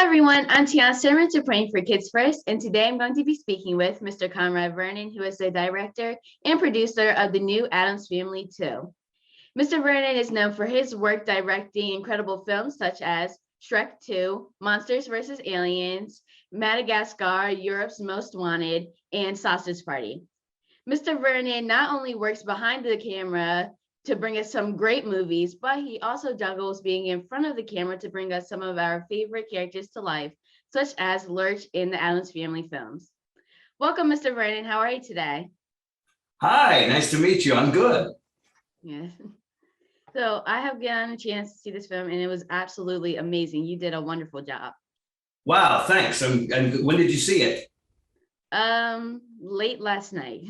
everyone. I'm Tiana S, Praying for Kids First, and today I'm going to be speaking with Mr. Conrad Vernon, who is the director and producer of the new Addams Family 2. Mr. Vernon is known for his work directing incredible films such as Shrek 2, Monsters vs. Aliens, Madagascar, Europe's Most Wanted, and Sausage Party. Mr. Vernon not only works behind the camera to bring us some great movies, but he also juggles being in front of the camera to bring us some of our favorite characters to life, such as Lurch in the Addams Family films. Welcome, Mr. Vernon. How are you today? Hi, nice to meet you. I'm good. Yes. So I have gotten a chance to see this film, and it was absolutely amazing. You did a wonderful job. Wow, thanks. And when did you see it? Late last night.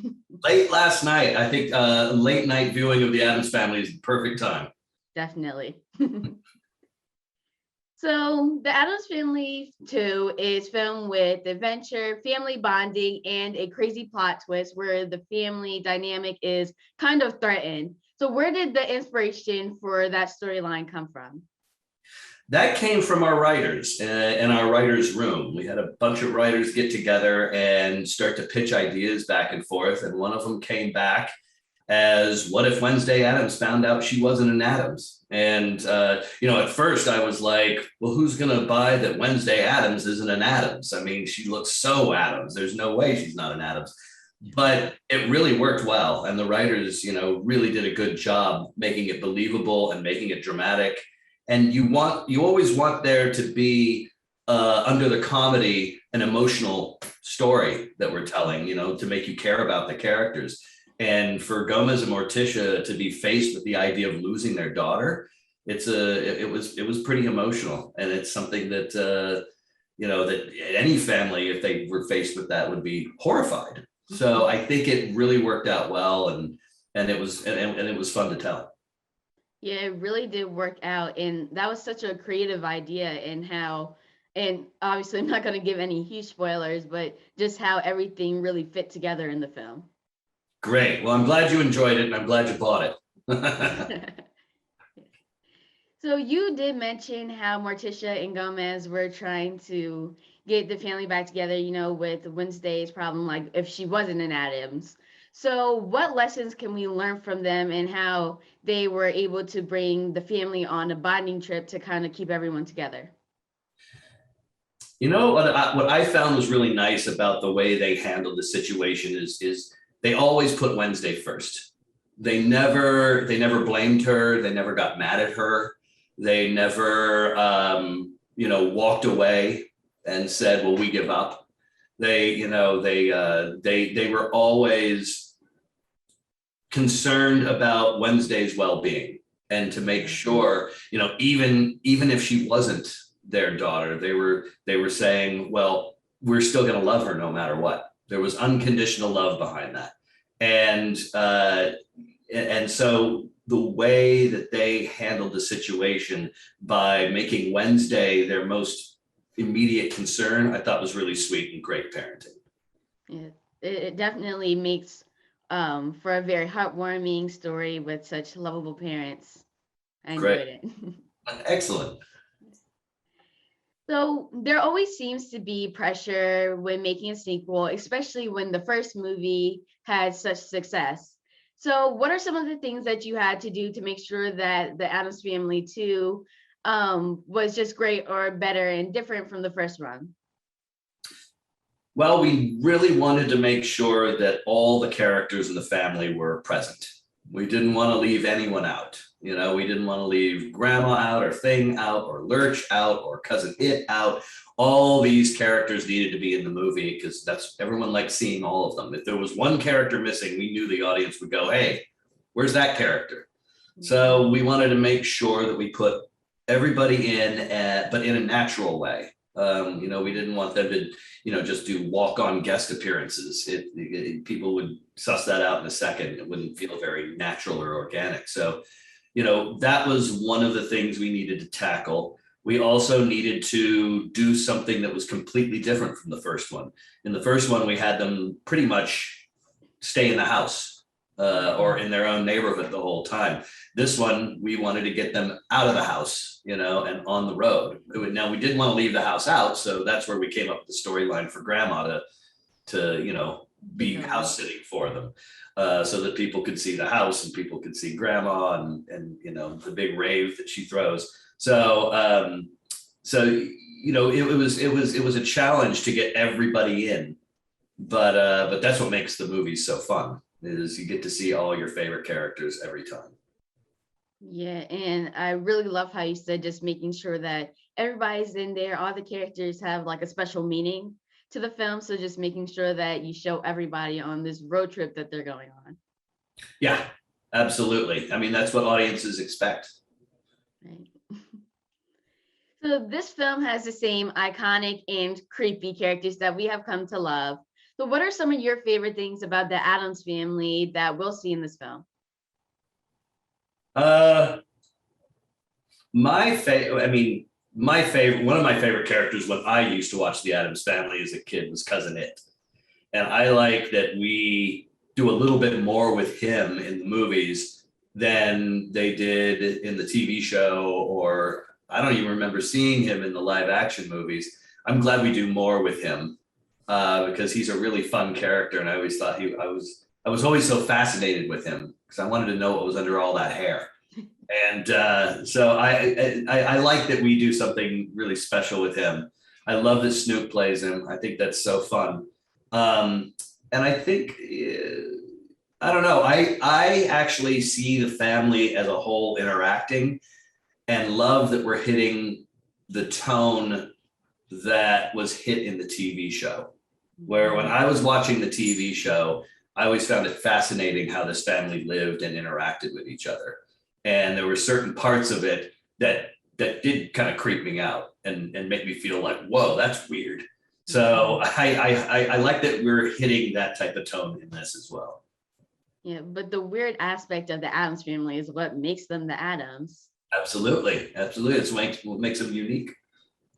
Late last night. I think late night viewing of the Addams Family is the perfect time. Definitely. So the Addams Family 2 is filmed with adventure, family bonding, and a crazy plot twist where the family dynamic is kind of threatened. So where did the inspiration for that storyline come from? That came from our writers in our writers' room. We had a bunch of writers get together and start to pitch ideas back and forth. And one of them came back as, what if Wednesday Addams found out she wasn't an Addams? And, at first I was like, well, who's going to buy that Wednesday Addams isn't an Addams? I mean, she looks so Addams. There's no way she's not an Addams. But it really worked well. And the writers, really did a good job making it believable and making it dramatic. And you always want there to be under the comedy an emotional story that we're telling, to make you care about the characters. And for Gomez and Morticia to be faced with the idea of losing their daughter, it was pretty emotional, and it's something that that any family, if they were faced with that, would be horrified. So I think it really worked out well, and it was fun to tell. Yeah, it really did work out. And that was such a creative idea, and obviously I'm not going to give any huge spoilers, but just how everything really fit together in the film. Great. Well, I'm glad you enjoyed it, and I'm glad you bought it. So you did mention how Morticia and Gomez were trying to get the family back together, with Wednesday's problem, like if she wasn't an Addams. So what lessons can we learn from them and how they were able to bring the family on a bonding trip to kind of keep everyone together? What I found was really nice about the way they handled the situation is they always put Wednesday first. They never blamed her. They never got mad at her. They never walked away and said, well, we give up. They were always concerned about Wednesday's well-being, and to make sure, even if she wasn't their daughter, they were saying, well, we're still going to love her no matter what. There was unconditional love behind that. And so the way that they handled the situation by making Wednesday their most immediate concern, I thought was really sweet and great parenting. Yeah, it definitely makes for a very heartwarming story with such lovable parents. I enjoyed it. Excellent. So there always seems to be pressure when making a sequel, especially when the first movie had such success. So what are some of the things that you had to do to make sure that the Addams Family 2 was just great or better and different from the first one? Well, we really wanted to make sure that all the characters in the family were present. We didn't want to leave anyone out. We didn't want to leave Grandma out, or Thing out, or Lurch out, or Cousin It out. All these characters needed to be in the movie because everyone liked seeing all of them. If there was one character missing, we knew the audience would go, hey, where's that character? So we wanted to make sure that we put everybody in, but in a natural way. We didn't want them to, just do walk-on guest appearances. People would suss that out in a second. It wouldn't feel very natural or organic. So, that was one of the things we needed to tackle. We also needed to do something that was completely different from the first one. In the first one, we had them pretty much stay in the house. or in their own neighborhood the whole time. This one, we wanted to get them out of the house, you know, and on the road. Now, we didn't want to leave the house out, so that's where we came up with the storyline for Grandma to you know, be house sitting for them, so that people could see the house and people could see Grandma and you know, the big rave that she throws. So you know, it was a challenge to get everybody in, but that's what makes the movie so fun, is you get to see all your favorite characters every time. Yeah, and I really love how you said just making sure that everybody's in there, all the characters have like a special meaning to the film. So just making sure that you show everybody on this road trip that they're going on. Yeah, absolutely. I mean, that's what audiences expect. Right. So this film has the same iconic and creepy characters that we have come to love. So what are some of your favorite things about the Addams Family that we'll see in this film? Uh, my favorite, I mean, my favorite, one of my favorite characters when I used to watch the Addams Family as a kid was Cousin It. And I like that we do a little bit more with him in the movies than they did in the TV show, or I don't even remember seeing him in the live action movies. I'm glad we do more with him, because he's a really fun character. And I always thought I was always so fascinated with him because I wanted to know what was under all that hair. And so I like that we do something really special with him. I love that Snoop plays him. I think that's so fun. And I think, I don't know, I actually see the family as a whole interacting and love that we're hitting the tone that was hit in the TV show. Where when I was watching the TV show, I always found it fascinating how this family lived and interacted with each other. And there were certain parts of it that did kind of creep me out and make me feel like, whoa, that's weird. So I like that we're hitting that type of tone in this as well. Yeah, but the weird aspect of the Addams Family is what makes them the Addams. Absolutely. It's what makes them unique.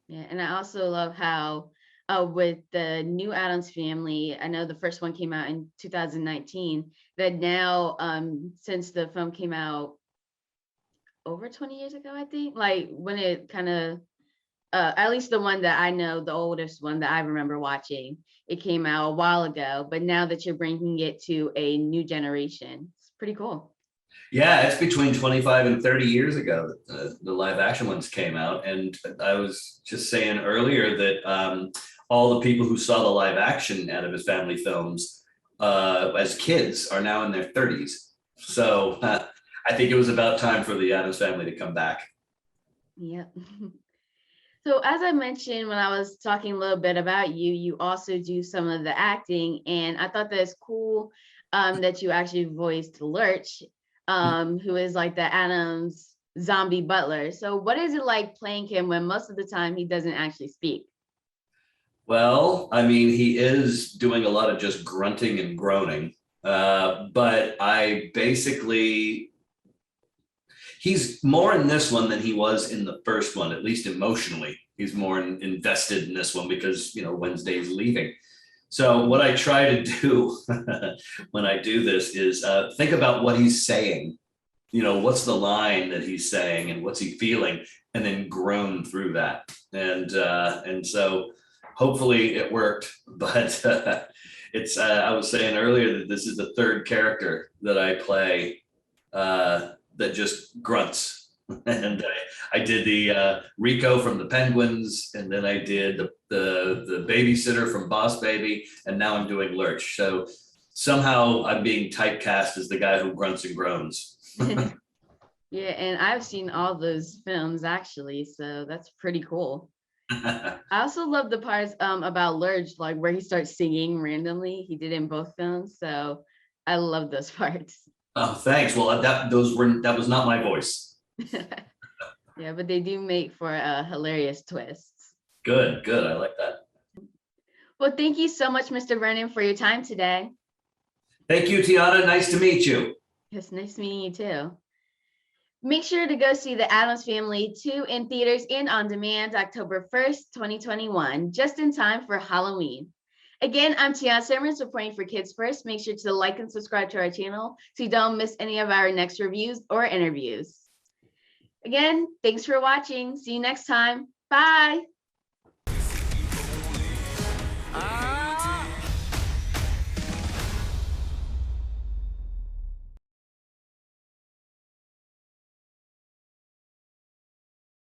Yeah, and I also love how with the new Addams Family, I know the first one came out in 2019, that now since the film came out over 20 years ago, I think, like when it kind of at least the one that I know, the oldest one that I remember watching, it came out a while ago, but now that you're bringing it to a new generation, it's pretty cool. Yeah, it's between 25 and 30 years ago that the live action ones came out. And I was just saying earlier that all the people who saw the live action Addams Family films as kids are now in their 30s. So I think it was about time for the Addams Family to come back. Yep. So as I mentioned when I was talking a little bit about you, you also do some of the acting, and I thought that's cool that you actually voiced Lurch, who is like the Addams zombie butler. So what is it like playing him when most of the time he doesn't actually speak? Well, I mean, he is doing a lot of just grunting and groaning, but I basically he's more in this one than he was in the first one, at least emotionally. He's more invested in this one because, you know, Wednesday's leaving. So what I try to do when I do this is think about what he's saying. You know, what's the line that he's saying and what's he feeling, and then groan through that. And so hopefully it worked. But it's I was saying earlier that this is the third character that I play that just grunts. And I did the Rico from the Penguins, and then I did the babysitter from Boss Baby, and now I'm doing Lurch. So somehow I'm being typecast as the guy who grunts and groans. Yeah, and I've seen all those films actually, so that's pretty cool. I also love the parts about Lurch, like where he starts singing randomly. He did in both films, so I love those parts. Oh, thanks. Well, that was not my voice. Yeah, but they do make for hilarious twists. Good. I like that. Well, thank you so much, Mr. Vernon, for your time today. Thank you, Tiana. Nice to meet you. It's nice meeting you too. Make sure to go see The Addams Family 2 in theaters and on demand October 1st, 2021, just in time for Halloween. Again, I'm Tiana S reporting for Kids First. Make sure to like and subscribe to our channel so you don't miss any of our next reviews or interviews. Again, thanks for watching. See you next time. Bye.